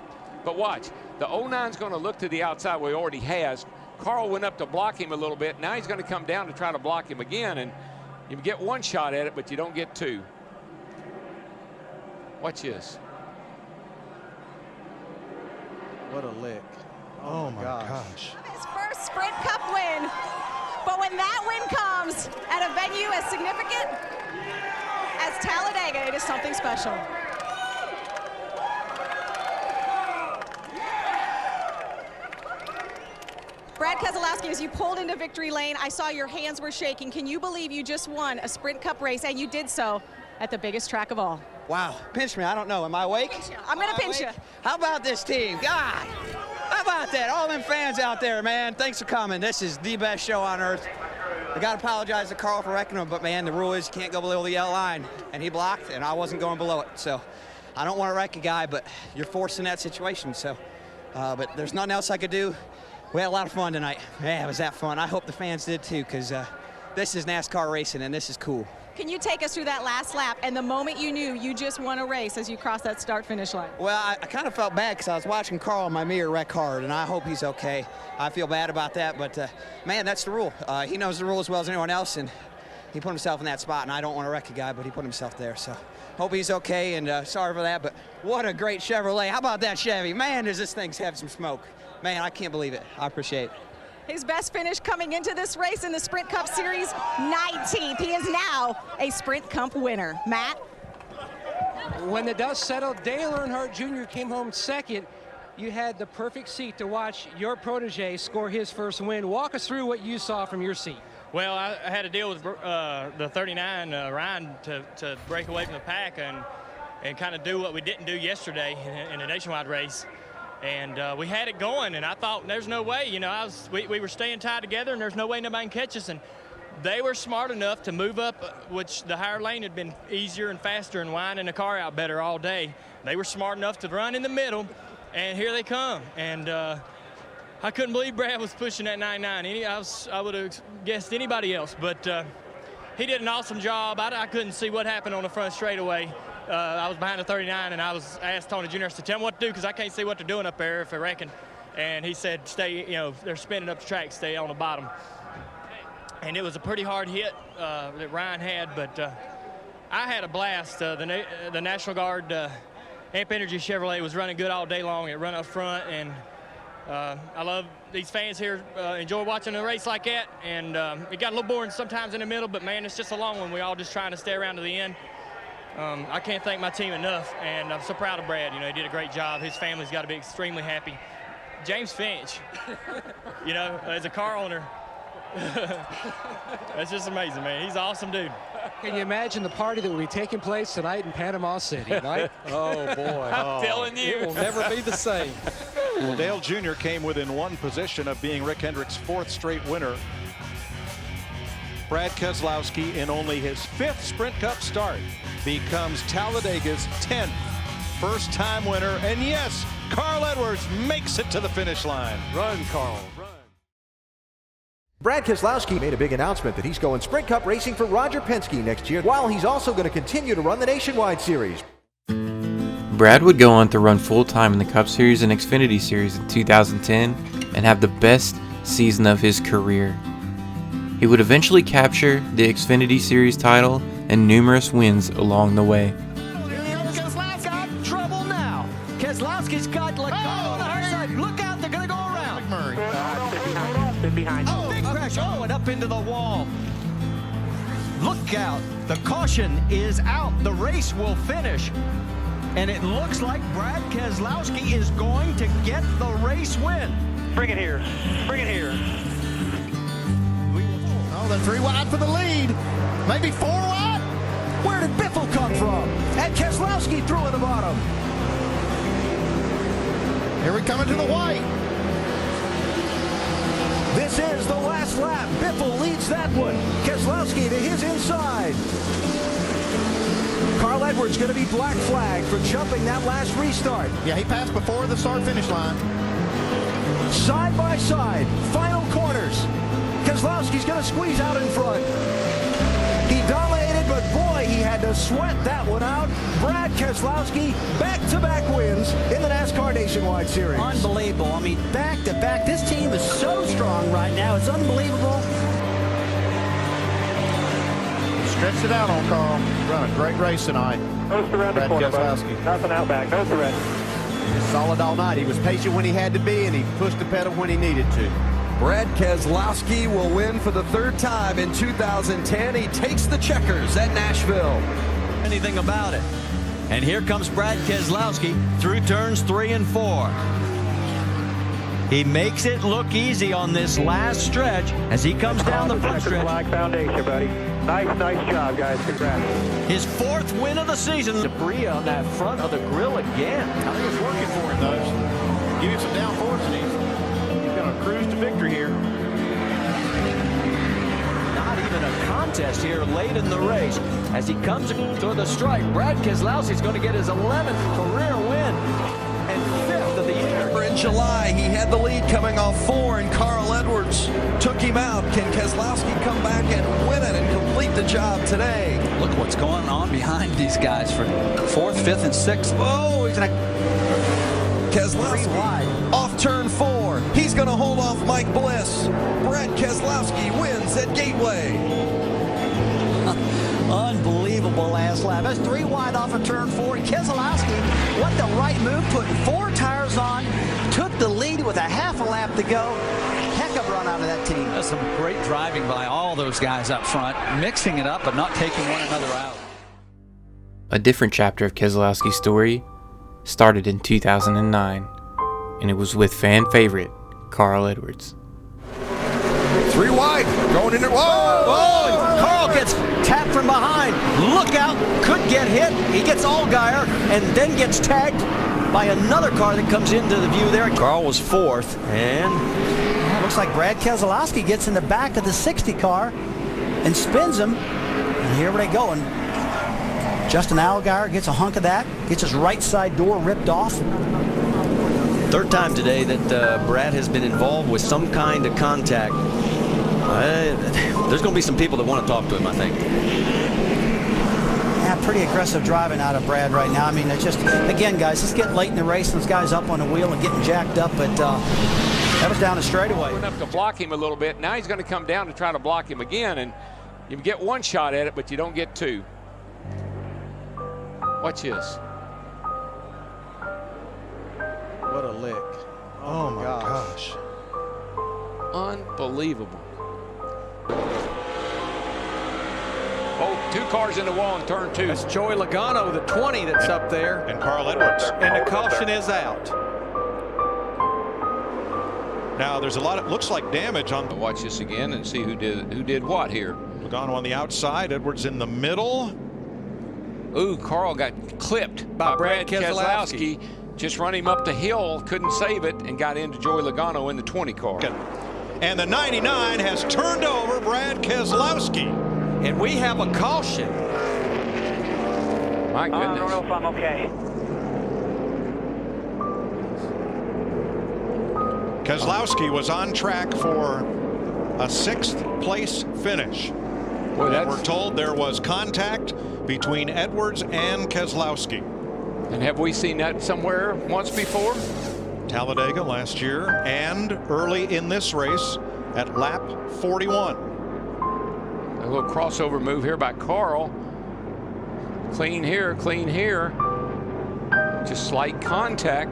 But watch. The 09's going to look to the outside where he already has. Carl went up to block him a little bit. Now he's going to come down to try to block him again. And you get one shot at it, but you don't get two. Watch this. What a lick. Oh my gosh. His first Sprint Cup win. But when that win comes at a venue as significant as Talladega, it is something special. Brad Keselowski, as you pulled into victory lane, I saw your hands were shaking. Can you believe you just won a Sprint Cup race, and you did so at the biggest track of all? Wow, pinch me, I don't know, am I awake? I'm gonna pinch you. How about this team? God, how about that? All them fans out there, man, thanks for coming. This is the best show on earth. I gotta apologize to Carl for wrecking him, but man, the rule is you can't go below the yellow line, and he blocked, and I wasn't going below it, so I don't want to wreck a guy, but you're forced in that situation, so, but there's nothing else I could do. We had a lot of fun tonight. Yeah, it was that fun. I hope the fans did too, because this is NASCAR racing, and this is cool. Can you take us through that last lap and the moment you knew you just won a race as you crossed that start-finish line? Well, I kind of felt bad because I was watching Carl in my mirror wreck hard, and I hope he's okay. I feel bad about that, but man, that's the rule. He knows the rule as well as anyone else, and he put himself in that spot, and I don't want to wreck a guy, but he put himself there, so hope he's okay, and sorry for that, but what a great Chevrolet. How about that Chevy? Man, does this thing have some smoke. Man, I can't believe it. I appreciate it. His best finish coming into this race in the Sprint Cup Series, 19th. He is now a Sprint Cup winner. Matt? When the dust settled, Dale Earnhardt Jr. came home second. You had the perfect seat to watch your protege score his first win. Walk us through what you saw from your seat. Well, I had to deal with the 39 Ryan to break away from the pack and kind of do what we didn't do yesterday in a nationwide race. And we had it going, and I thought there's no way, you know, we were staying tied together, and there's no way nobody can catch us. And they were smart enough to move up, which the higher lane had been easier and faster and winding the car out better all day. They were smart enough to run in the middle, and here they come. And I couldn't believe Brad was pushing that 99. I would have guessed anybody else, but he did an awesome job. I couldn't see what happened on the front straightaway. I was behind the 39, and I was asked Tony Jr. to tell him what to do because I can't see what they're doing up there if they're wrecking. And he said, stay, you know, they're spinning up the track, stay on the bottom. And it was a pretty hard hit that Ryan had, but I had a blast. The National Guard Amp Energy Chevrolet was running good all day long. It run up front, and I love these fans here, enjoy watching a race like that, and it got a little boring sometimes in the middle, but man, it's just a long one. We all just trying to stay around to the end. I can't thank my team enough, and I'm so proud of Brad. You know, he did a great job. His family's got to be extremely happy. James Finch, you know, as a car owner, that's just amazing, man. He's an awesome dude. Can you imagine the party that will be taking place tonight in Panama City, right? Oh, boy. I'm telling you. It will never be the same. Well, Dale Jr. came within one position of being Rick Hendrick's 4th straight winner. Brad Keselowski, in only his 5th Sprint Cup start, becomes Talladega's 10th first-time winner. And yes, Carl Edwards makes it to the finish line. Run, Carl. Brad Keselowski made a big announcement that he's going Sprint Cup racing for Roger Penske next year, while he's also going to continue to run the Nationwide Series. Brad would go on to run full-time in the Cup Series and Xfinity Series in 2010 and have the best season of his career. He would eventually capture the Xfinity Series title and numerous wins along the way. Keselowski's got trouble now. Keselowski's got on the hard side. Look out, they're going to go around. Behind. Oh, big crash. Oh, and up into the wall. Look out. The caution is out. The race will finish. And it looks like Brad Keselowski is going to get the race win. Bring it here. Bring it here. Oh, they're 3 wide for the lead. Maybe 4 wide. Where did Biffle come from? And Keselowski through at the bottom. Here we come into the white. This is the last lap. Biffle leads that one. Keselowski to his inside. Carl Edwards going to be black flagged for jumping that last restart. Yeah, he passed before the start-finish line. Side by side, final corners. Keselowski's going to squeeze out in front. He dominated, but boy, he had to sweat that one out. Brad Keselowski, back-to-back wins in the NASCAR Nationwide Series. Unbelievable. I mean, back-to-back. This team is so strong right now. It's unbelievable. Stretched it out on Carl. Run a great race tonight. Nose around the corner, Keselowski. Nothing out back. Nose around. Solid all night. He was patient when he had to be, and he pushed the pedal when he needed to. Brad Keselowski will win for the 3rd time in 2010. He takes the checkers at Nashville. Anything about it. And here comes Brad Keselowski through turns 3 and 4. He makes it look easy on this last stretch as he comes down the front stretch. Like foundation, buddy. Nice job, guys. Congrats. His 4th win of the season. Debris on that front of the grill again. I think it's working for him, though. Give him some downforce, and he's going to cruise to victory here. Not even a contest here late in the race. As he comes to the stripe, Brad Keselowski is going to get his 11th career win and 5th of the year. In July, he had the lead coming off 4, and Carl Edwards took him out. Can Keselowski come back and win it and complete the job today? Look what's going on behind these guys for 4th, 5th, and 6th. Oh, he's going to... Keselowski off turn 4. He's going to hold off Mike Bliss. Brad Keselowski wins at Gateway. Unbelievable last lap. That's 3 wide off of turn 4. Keselowski, what the right move, putting 4 tires on, took the lead with a half a lap to go. Heck of a run out of that team. That's some great driving by all those guys up front, mixing it up but not taking one another out. A different chapter of Keselowski's story started in 2009, and it was with fan favorite Carl Edwards. 3 wide, going in there. Whoa! Oh, Carl gets tapped from behind. Look out, could get hit. He gets Allgaier and then gets tagged by another car that comes into the view there. Carl was 4th, and looks like Brad Keselowski gets in the back of the 60 car and spins him. And here they go. And Justin Allgaier gets a hunk of that, gets his right side door ripped off. 3rd time today that Brad has been involved with some kind of contact. There's going to be some people that want to talk to him, I think. Yeah, pretty aggressive driving out of Brad right now. I mean, it's just, again, guys, it's getting late in the race, and this guy's up on the wheel and getting jacked up, but that was down the straightaway. Enough to block him a little bit. Now he's going to come down to try to block him again, and you get 1 shot at it, but you don't get 2. Watch this. What a lick. Oh my gosh. Unbelievable. Oh, 2 cars in the wall in turn 2. That's Joey Logano, the 20 that's up there. And Carl Edwards. And the caution is out. Now there's a lot of, looks like damage on. Watch this again and see who did what here. Logano on the outside, Edwards in the middle. Ooh, Carl got clipped by Brad Keselowski. Just run him up the hill, couldn't save it, and got into Joey Logano in the 20 car. And the 99 has turned over Brad Keselowski. And we have a caution. My goodness. I don't know if I'm okay. Keselowski was on track for a 6th place finish. Boy, we're told there was contact between Edwards and Keselowski. And have we seen that somewhere once before? Talladega last year and early in this race at lap 41. A little crossover move here by Carl. Clean here, clean here. Just slight contact.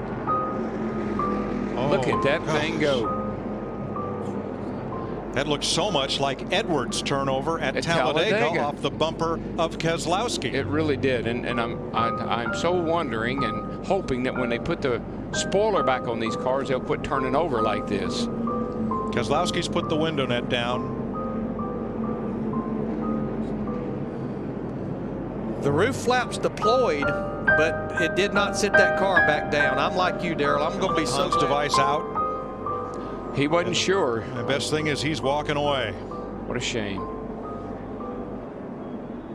Look at that thing go. That looked so much like Edwards' turnover at Talladega off the bumper of Keselowski. It really did, and I'm so wondering and hoping that when they put the spoiler back on these cars, they'll quit turning over like this. Keselowski's put the window net down. The roof flaps deployed, but it did not sit that car back down. I'm like you, Daryl. I'm going to be Hunt's device out. He wasn't sure. The best thing is he's walking away. What a shame.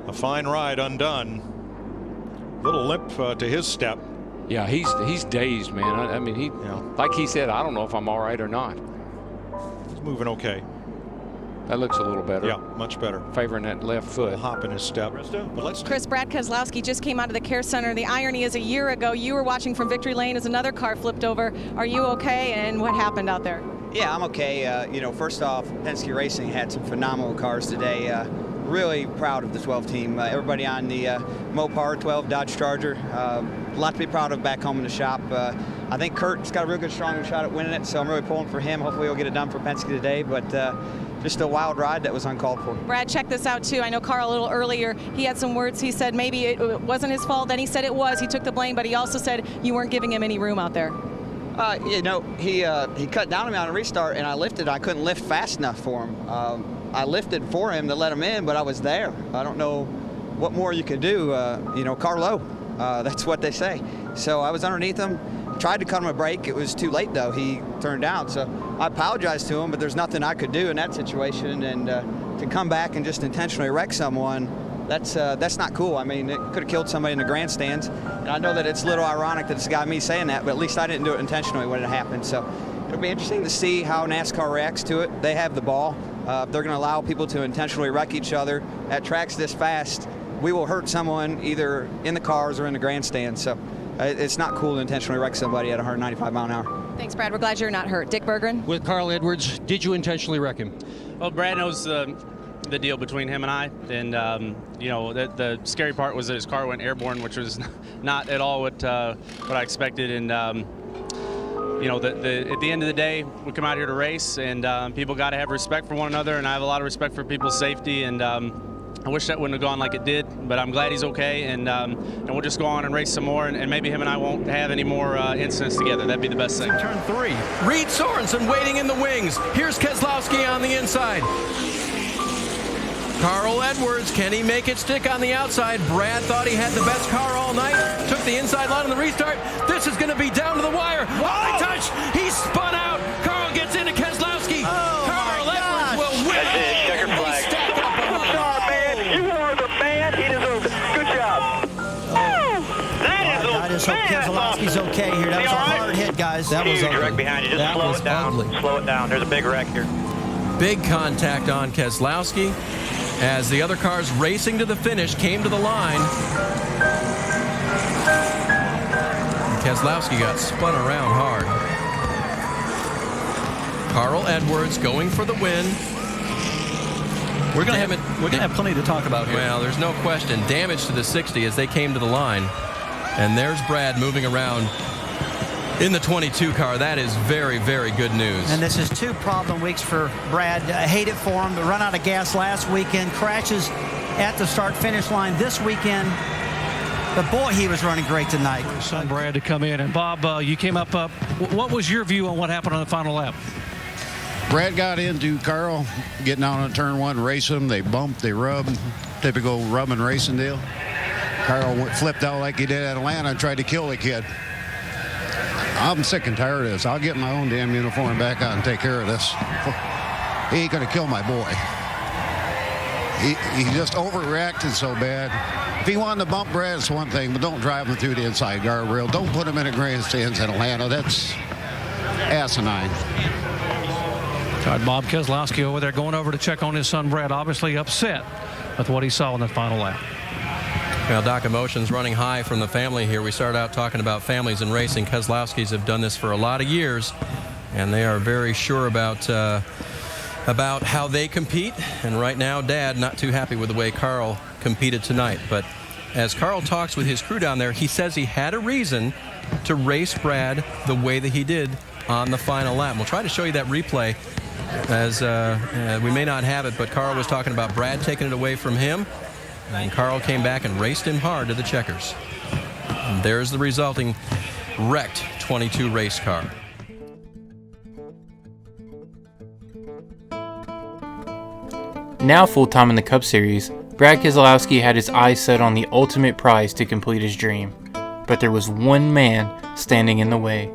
A fine ride undone. Little limp to his step. Yeah, he's dazed, man. I mean, he like he said, I don't know if I'm all right or not. He's moving okay. That looks a little better. Yeah, much better. Favoring that left foot. Hop in his step. But let's Chris, Brad Keselowski just came out of the care center. The irony is a year ago, you were watching from victory lane as another car flipped over. Are you okay? And what happened out there? Yeah, I'm okay. You know, first off, Penske Racing had some phenomenal cars today. Really proud of the 12 team. Everybody on the Mopar 12 Dodge Charger. A lot to be proud of back home in the shop. I think Kurt's got a real good, strong shot at winning it, so I'm really pulling for him. Hopefully he'll get it done for Penske today, but just a wild ride that was uncalled for. Brad, check this out, too. I know Carl a little earlier, he had some words. He said maybe it wasn't his fault. Then he said it was. He took the blame, but he also said you weren't giving him any room out there. You know, he cut down on me on a restart, and I lifted. I couldn't lift fast enough for him. I lifted for him to let him in, but I was there. I don't know what more you could do. You know, Carlo, that's what they say. So I was underneath him, tried to cut him a break. It was too late, though. He turned out. So I apologized to him, but there's nothing I could do in that situation. And to come back and just intentionally wreck someone, that's not cool. I mean, it could have killed somebody in the grandstands. And I know that it's a little ironic that it's got me saying that, but at least I didn't do it intentionally when it happened. So it'll be interesting to see how NASCAR reacts to it. They have the ball. If they're going to allow people to intentionally wreck each other at tracks this fast, we will hurt someone either in the cars or in the grandstands. So it's not cool to intentionally wreck somebody at 195 mile an hour. Thanks, Brad. We're glad you're not hurt. Dick Berggren? With Carl Edwards, did you intentionally wreck him? Well, Brad knows the deal between him and I, and you know, the scary part was that his car went airborne, which was not at all what I expected. And you know, at the end of the day, we come out here to race, and people got to have respect for one another, and I have a lot of respect for people's safety. And I wish that wouldn't have gone like it did, but I'm glad he's okay, and we'll just go on and race some more, and maybe him and I won't have any more incidents together. That'd be the best thing. Turn 3. Reed Sorensen waiting in the wings. Here's Keselowski on the inside. Carl Edwards, can he make it stick on the outside? Brad thought he had the best car all night. Took the inside line on the restart. This is going to be down to the wire. Oh, touch! He spun out. Carl gets into Keselowski. Carl Edwards will win. That's it. Checker flag. Superstar, man. You are the man. He deserves it. Good job. I just hope Keselowski's okay here. That was a hard hit, guys. That was ugly. Wreck behind you. Just slow it down. Ugly. Slow it down. There's a big wreck here. Big contact on Keselowski as the other cars racing to the finish came to the line. And Keselowski got spun around hard. Carl Edwards going for the win. We're going to have plenty to talk about here. Well, there's no question. Damage to the 60 as they came to the line. And there's Brad moving around in the 22 car. That is very, very good news. And this is 2 problem weeks for Brad. I hate it for him. The run out of gas last weekend, crashes at the start-finish line this weekend. But boy, he was running great tonight. Son Brad to come in. And Bob, you came up. What was your view on what happened on the final lap? Brad got into Carl, getting out on turn 1, race him. They bumped, they rubbed. Typical rubbing racing deal. Carl flipped out like he did at Atlanta and tried to kill the kid. I'm sick and tired of this. I'll get my own damn uniform back on and take care of this. He ain't going to kill my boy. He just overreacted so bad. If he wanted to bump Brad, it's one thing, but don't drive him through the inside guardrail. Don't put him in a grandstands in Atlanta. That's asinine. Got Bob Keselowski over there going over to check on his son Brad, obviously upset with what he saw in that final lap. Well, Doc, emotions running high from the family here. We started out talking about families in racing. Keselowskis have done this for a lot of years, and they are very sure about how they compete. And right now, Dad not too happy with the way Carl competed tonight. But as Carl talks with his crew down there, he says he had a reason to race Brad the way that he did on the final lap. We'll try to show you that replay, as we may not have it, but Carl was talking about Brad taking it away from him, and Carl came back and raced him hard to the checkers. And there's the resulting wrecked 22 race car. Now full-time in the Cup Series, Brad Keselowski had his eyes set on the ultimate prize to complete his dream. But there was one man standing in the way,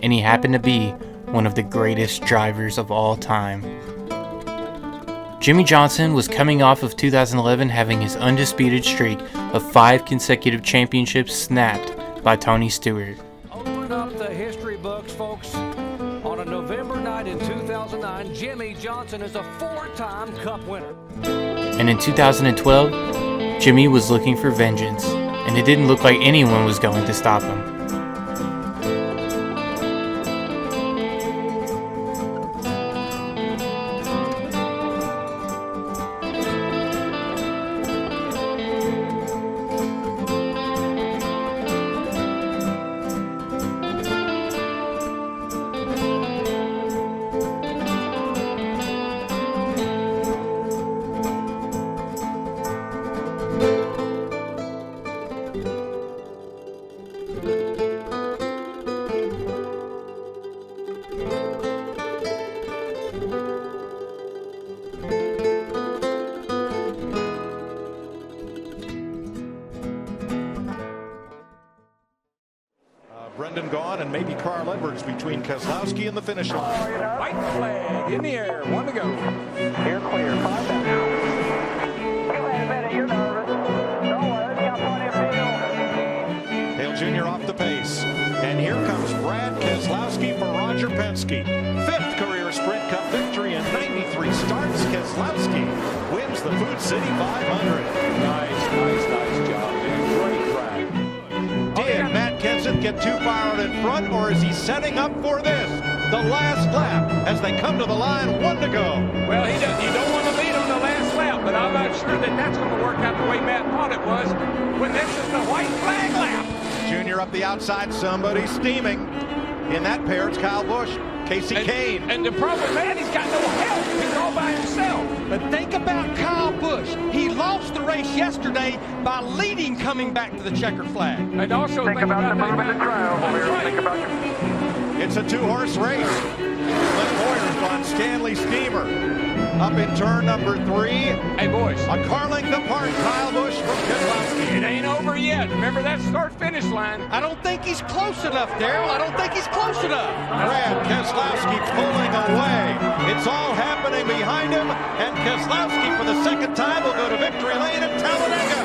and he happened to be one of the greatest drivers of all time. Jimmie Johnson was coming off of 2011 having his undisputed streak of 5 consecutive championships snapped by Tony Stewart. Open up the history books, folks. On a November night in 2009, Jimmie Johnson is a 4-time Cup winner. And in 2012, Jimmie was looking for vengeance, and it didn't look like anyone was going to stop him. Brendan gone, and maybe Carl Edwards between Keselowski and the finish line. White flag in the air, 1 to go. You're clear. 5 down. Wait a minute, you're nervous. Don't worry, got plenty of fuel. Dale Jr. off the pace. And here comes Brad Keselowski for Roger Penske. 5th career Sprint Cup victory in 93 starts. Keselowski wins the Food City 500. Nice job, dude. Great drive. Did Matt Kenseth get too far out in front, or is he setting up for this? The last lap as they come to the line, 1 to go. Well, you don't want to lead on the last lap, but I'm not sure that that's going to work out the way Matt thought it was when this is the white flag lap. Junior up the outside, somebody steaming. In that pair, it's Kyle Busch, Casey Kane. And the problem with Matt, he's got no help. He's all by himself. But think about Kyle Busch. He lost the race yesterday by leading coming back to the checkered flag. And also think about the movement of trial. Think about it's a 2-horse race. Clint Boyer's on Stanley Steamer. Up in turn number 3. Hey, boys. A car length apart, Kyle Busch from Keselowski. It ain't over yet. Remember that start-finish line. I don't think he's close enough, Darrell. I don't think he's close enough. Brad Keselowski pulling away. It's all happening behind him, and Keselowski for the second time will go to victory lane at Talladega.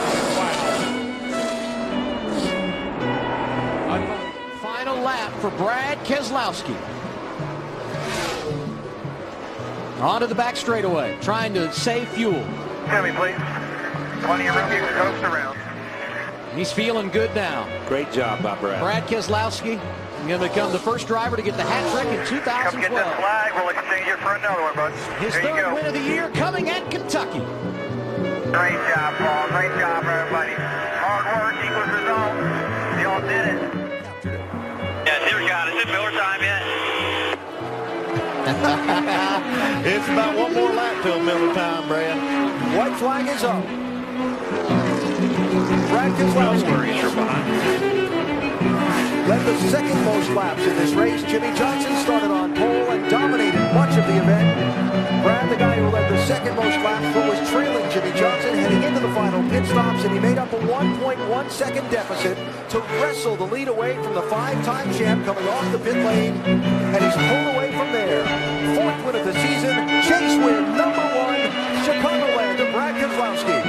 Wow. Final lap for Brad Keselowski. Onto the back straightaway, trying to save fuel. Tell me, please. Plenty of room to coast around. He's feeling good now. Great job by Brad. Brad Keselowski going to become the first driver to get the hat trick in 2012. Come get this flag. We'll exchange it for another one, bud. His third win of the year coming at Kentucky. Great job, Paul. Great job, everybody. Hard work equals results. Y'all did it. Yeah, here we go. God, is it Miller time yet? It's about one more lap till Miller time, Brad. White flag is up. Brad Keselowski led the second most laps in this race. Jimmy Johnson started on pole and dominated much of the event. Brad, the guy who led the second most laps, but was trailing Jimmy Johnson heading into the final pit stops, and he made up a 1.1 second deficit to wrestle the lead away from the five-time champ coming off the pit lane, and he's pulled away from there. Fourth win of the season, chase win number 1, Chicagoland to Brad Keselowski.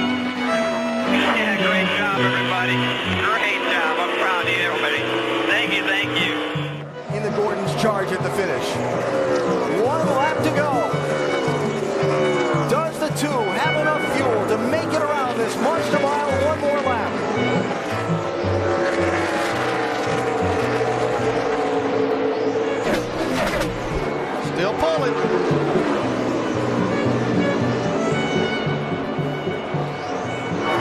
Yeah, great job, everybody. Great job. I'm proud of you, everybody. Thank you, thank you. In the Gordon's charge at the finish. 1 lap to go. Does the 2 have enough fuel to make it around this monster mile? 1 more lap. Still pulling.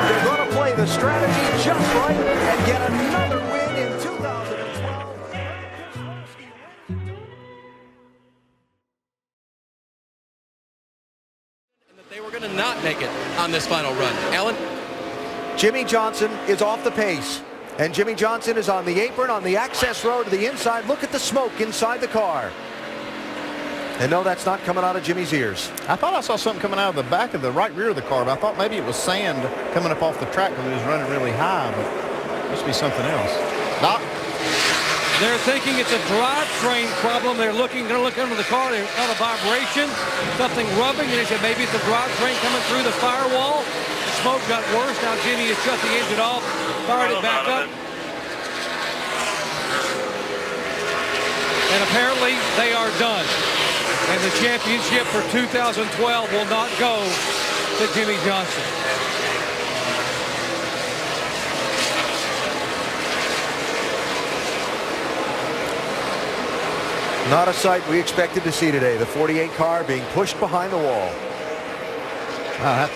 They're going to play the strategy just right and get another win in 2012. They were going to not make it on this final run. Alan? Jimmy Johnson is off the pace. And Jimmy Johnson is on the apron on the access road to the inside. Look at the smoke inside the car. And no, that's not coming out of Jimmy's ears. I thought I saw something coming out of the back of the right rear of the car, but I thought maybe it was sand coming up off the track because it was running really high, but it must be something else. Doc? They're thinking it's a drivetrain problem. They're going to look under the car. There's not a vibration, something rubbing, and they said maybe it's a drivetrain coming through the firewall. The smoke got worse. Now Jimmy has shut the engine off, fired it back up. And apparently they are done. And the championship for 2012 will not go to Jimmy Johnson. Not a sight we expected to see today. The 48 car being pushed behind the wall.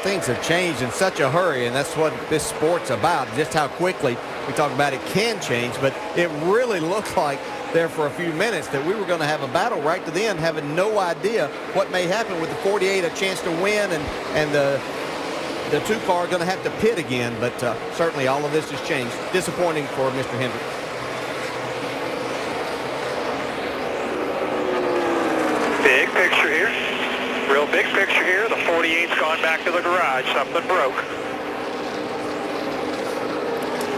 Things have changed in such a hurry, and that's what this sport's about, just how quickly we talk about it can change, but it really looked like there for a few minutes that we were going to have a battle right to the end, having no idea what may happen with the 48, a chance to win, and the 2 car going to have to pit again, but certainly all of this has changed. Disappointing for Mr. Hendrick. Big picture here. Real big picture here. The 48's gone back to the garage. Something broke.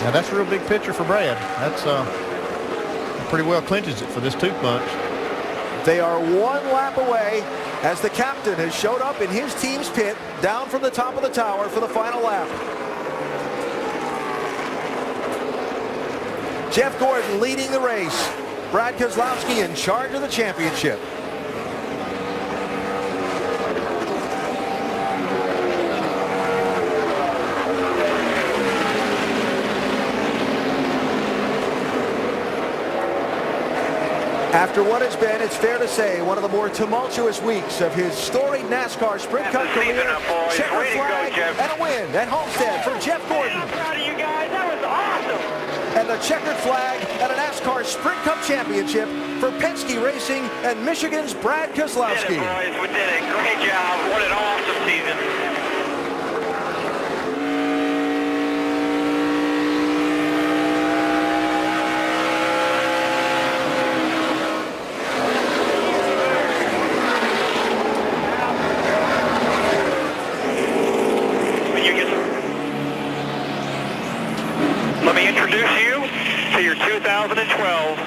Now that's a real big picture for Brad. That's pretty well clinches it for this 2 bunch. They are 1 lap away as the captain has showed up in his team's pit down from the top of the tower for the final lap. Jeff Gordon leading the race. Brad Keselowski in charge of the championship. After what has been, it's fair to say, one of the more tumultuous weeks of his storied NASCAR Sprint Cup career, checker flag and a win at Homestead for Jeff Gordon. I'm proud of you guys. That was awesome. And the checkered flag and a NASCAR Sprint Cup championship for Penske Racing and Michigan's Brad Keselowski. We did it, boys. We did it. Great job. What an awesome season. Let me introduce you to your 2012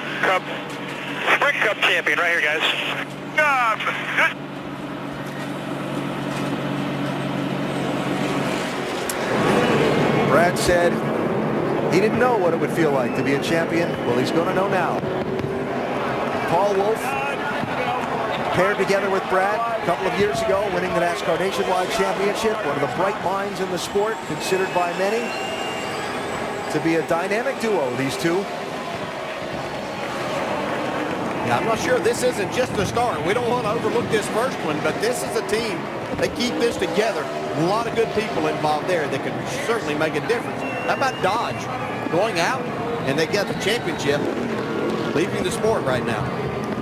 Sprint Cup champion right here, guys. Brad said he didn't know what it would feel like to be a champion. Well, he's going to know now. Paul Wolf paired together with Brad a couple of years ago, winning the NASCAR Nationwide Championship. One of the bright minds in the sport, considered by many to be a dynamic duo, these two. Yeah, I'm not sure this isn't just the start. We don't want to overlook this first one, but this is a team. They keep this together. A lot of good people involved there that can certainly make a difference. How about Dodge going out and they get the championship? leaving the sport right now.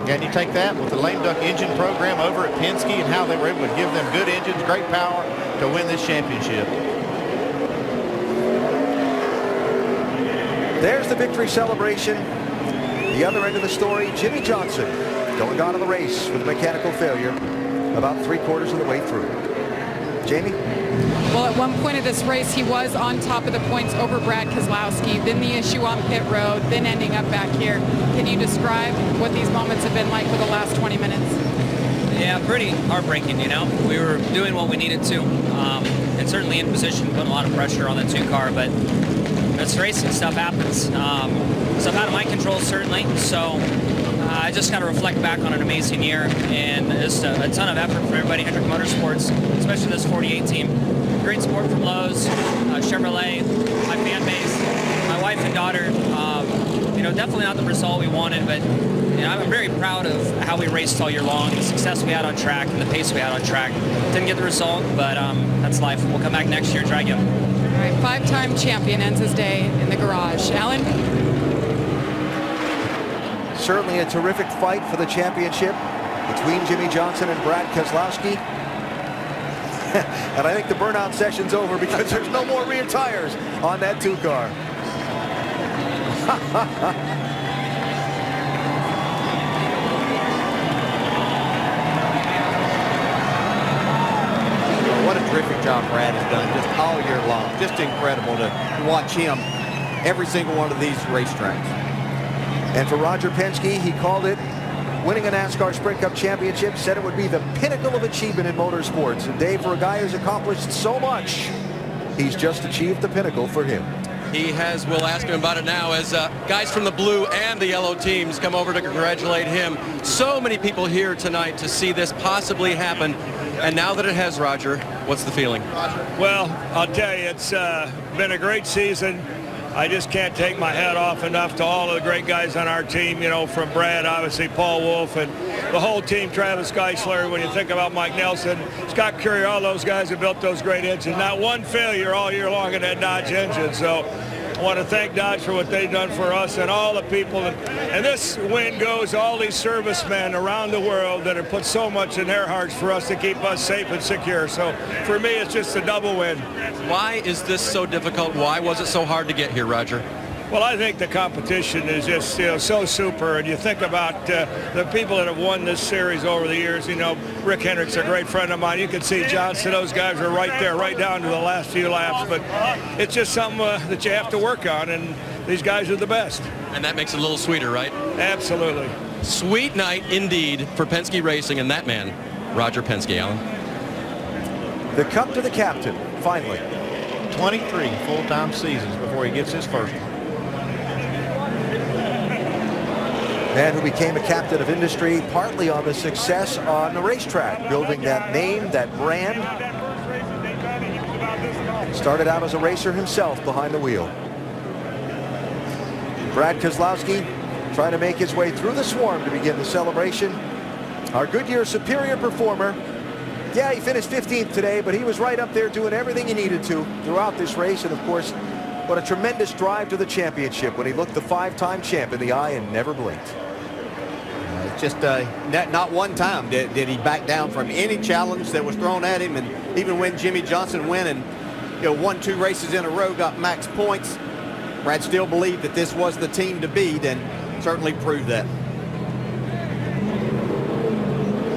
Yeah, and you take that with the lame duck engine program over at Penske and how they were able to give them good engines, great power to win this championship. There's the victory celebration. The other end of the story, Jimmy Johnson going out of the race with a mechanical failure about 3/4 of the way through. Jamie? Well, at one point of this race, he was on top of the points over Brad Keselowski, then the issue on pit road, then ending up back here. Can you describe what these moments have been like for the last 20 minutes? Yeah, pretty heartbreaking, you know. We were doing what we needed to, and certainly in position, putting a lot of pressure on the 2 car, but this racing stuff happens. Stuff out of my control, certainly, so I just got to reflect back on an amazing year, and just a ton of effort from everybody, Hendrick Motorsports, especially this 48 team. Great support from Lowe's, Chevrolet, my fan base, my wife and daughter. You know, definitely not the result we wanted, but you know, I'm very proud of how we raced all year long, the success we had on track, and the pace we had on track. Didn't get the result, but that's life. We'll come back next year and try again. All right, 5-time champion ends his day in the garage. Alan? Certainly a terrific fight for the championship between Jimmy Johnson and Brad Keselowski. And I think the burnout session's over because there's no more rear tires on that 2 car. What a terrific job Brad has done just all year long. Just incredible to watch him every single one of these racetracks. And for Roger Penske, he called it winning a NASCAR Sprint Cup championship, said it would be the pinnacle of achievement in motorsports. And Dave, for a guy who's accomplished so much, he's just achieved the pinnacle for him. He has. We'll ask him about it now as guys from the blue and the yellow teams come over to congratulate him. So many people here tonight to see this possibly happen. And now that it has, Roger, what's the feeling? Well, I'll tell you, it's been a great season. I just can't take my hat off enough to all of the great guys on our team, you know, from Brad, obviously, Paul Wolf, and the whole team, Travis Geisler, when you think about Mike Nelson, Scott Curry, all those guys who built those great engines. Not one failure all year long in that Dodge engine. So I want to thank Dodge for what they've done for us and all the people. And this win goes to all these servicemen around the world that have put so much in their hearts for us to keep us safe and secure. So for me, it's just a double win. Why is this so difficult? Why was it so hard to get here, Roger? Well, I think the competition is just, you know, so super. And you think about the people that have won this series over the years. You know, Rick Hendrick's a great friend of mine. You can see Johnson, those guys are right there, right down to the last few laps. But it's just something that you have to work on, and these guys are the best. And that makes it a little sweeter, right? Absolutely. Sweet night indeed for Penske Racing and that man, Roger Penske, Alan. The cup to the captain, finally. 23 full-time seasons before he gets his first one. Man who became a captain of industry partly on the success on the racetrack, building that name, that brand. Started out as a racer himself behind the wheel. Brad Keselowski trying to make his way through the swarm to begin the celebration. Our Goodyear superior performer. Yeah, he finished 15th today, but he was right up there doing everything he needed to throughout this race. And of course, what a tremendous drive to the championship when he looked the 5-time champ in the eye and never blinked. Just not one time did he back down from any challenge that was thrown at him. And even when Jimmy Johnson went and won 2 races in a row, got max points, Brad still believed that this was the team to beat, and certainly proved that.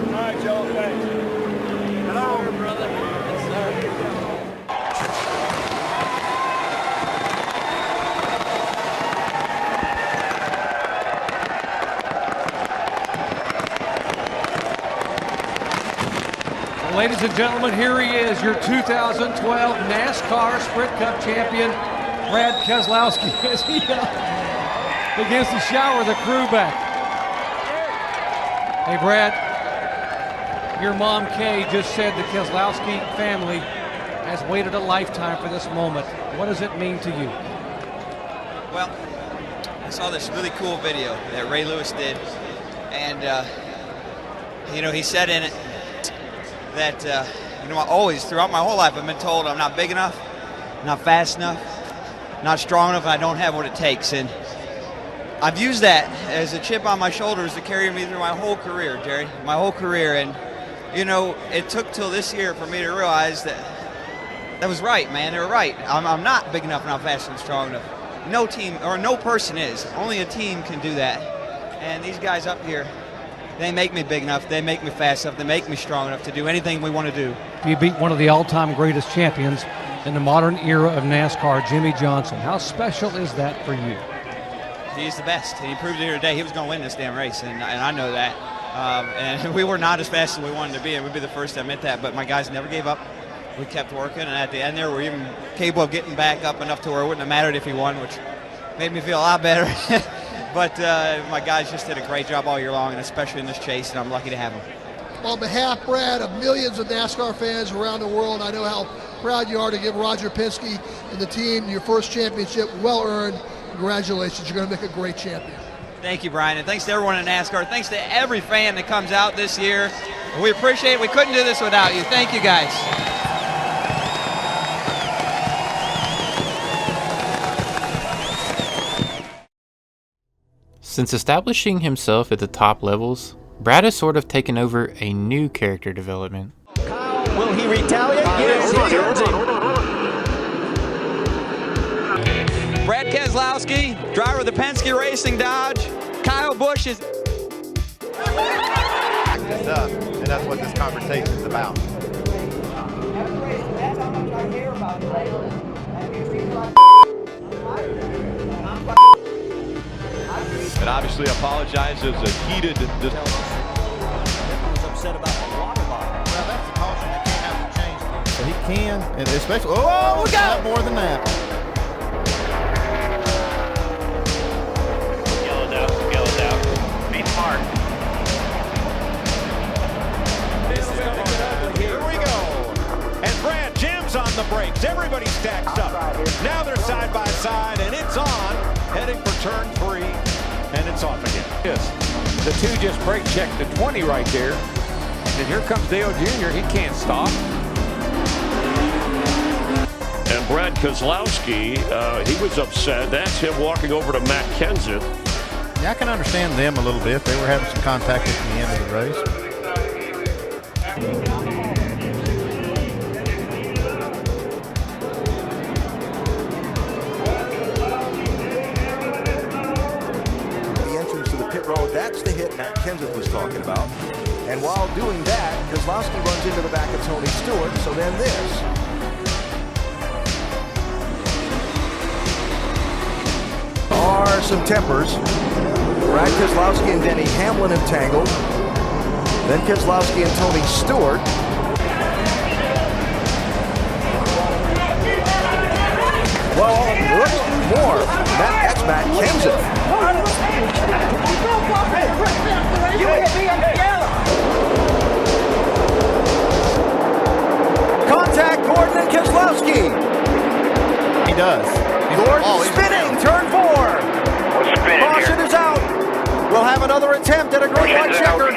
All right, Joe, thanks. Hello, brother. Yes, sir. Ladies and gentlemen, here he is, your 2012 NASCAR Sprint Cup champion, Brad Keselowski, as he begins to shower the crew back. Hey, Brad, your mom, Kay, just said the Keselowski family has waited a lifetime for this moment. What does it mean to you? Well, I saw this really cool video that Ray Lewis did, and, you know, he said in it, that, you know, always, throughout my whole life, I've been told I'm not big enough, not fast enough, not strong enough, and I don't have what it takes. And I've used that as a chip on my shoulders to carry me through my whole career, Jerry, my whole career. And, you know, it took till this year for me to realize that that was right, man. They were right. I'm not big enough, not fast and strong enough. No team, or no person is. Only a team can do that. And these guys up here, they make me big enough, they make me fast enough, they make me strong enough to do anything we want to do. You beat one of the all-time greatest champions in the modern era of NASCAR, Jimmy Johnson. How special is that for you? He's the best. He proved it here today. He was going to win this damn race, and I know that. And we were not as fast as we wanted to be, and we'd be the first to admit that. But my guys never gave up. We kept working, and at the end there, we were even capable of getting back up enough to where it wouldn't have mattered if he won, which made me feel a lot better. But my guys just did a great job all year long, and especially in this chase, and I'm lucky to have them. On behalf, Brad, of millions of NASCAR fans around the world, I know how proud you are to give Roger Penske and the team your first championship, well earned. Congratulations, you're going to make a great champion. Thank you, Brian, and thanks to everyone in NASCAR. Thanks to every fan that comes out this year. We appreciate it. We couldn't do this without you. Thank you, guys. Since establishing himself at the top levels, Brad has sort of taken over a new character development. Will he retaliate? Yes, he will. Brad Keselowski, driver of the Penske Racing Dodge. Kyle Busch is... And that's what this conversation is about. And obviously apologizes a heated... Everyone's upset about the water bottle. Well, that's the caution. You can't have to change. So he can, and especially... Oh, we got more than that. Yellowed out. Be smart. This is going to get ugly here. Here we go. And Brad jams on the brakes. Everybody stacks up. Now they're side by side, and it's on. Heading for turn 3, and it's off again. Yes. The two just brake checked the 20 right there. And here comes Dale Jr. He can't stop. And Brad Keselowski, he was upset. That's him walking over to Matt Kenseth. Yeah, I can understand them a little bit. They were having some contact at the end of the race. The entrance to the pit road, that's the hit Matt Kenseth was talking about. And while doing that, Keselowski runs into the back of Tony Stewart, so then this. Are some tempers. Brad Keselowski and Denny Hamlin entangled. Then Keselowski and Tony Stewart. Well, look more. That's Matt Kenseth. You hit me on the yellow. Contact Gordon and Keselowski. He does. Gordon spinning, turn 4. Caution is out. We'll have another attempt at a green light checker.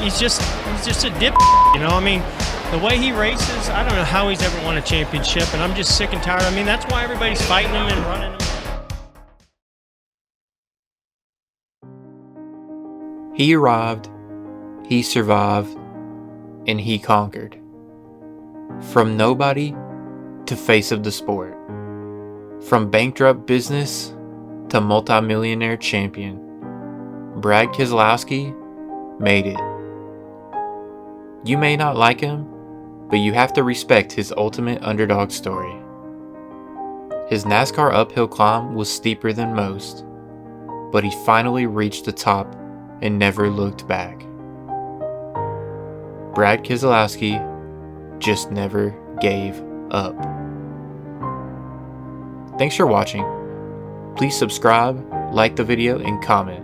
He's just a dip, you know. I mean, the way he races, I don't know how he's ever won a championship, and I'm just sick and tired. I mean, that's why everybody's fighting him and running him. He arrived, he survived, and he conquered. From nobody to face of the sport. From bankrupt business to multimillionaire champion. Brad Keselowski made it. You may not like him, but you have to respect his ultimate underdog story. His NASCAR uphill climb was steeper than most, but he finally reached the top and never looked back. Brad Keselowski just never gave up. Thanks for watching. Please subscribe, like the video, and comment.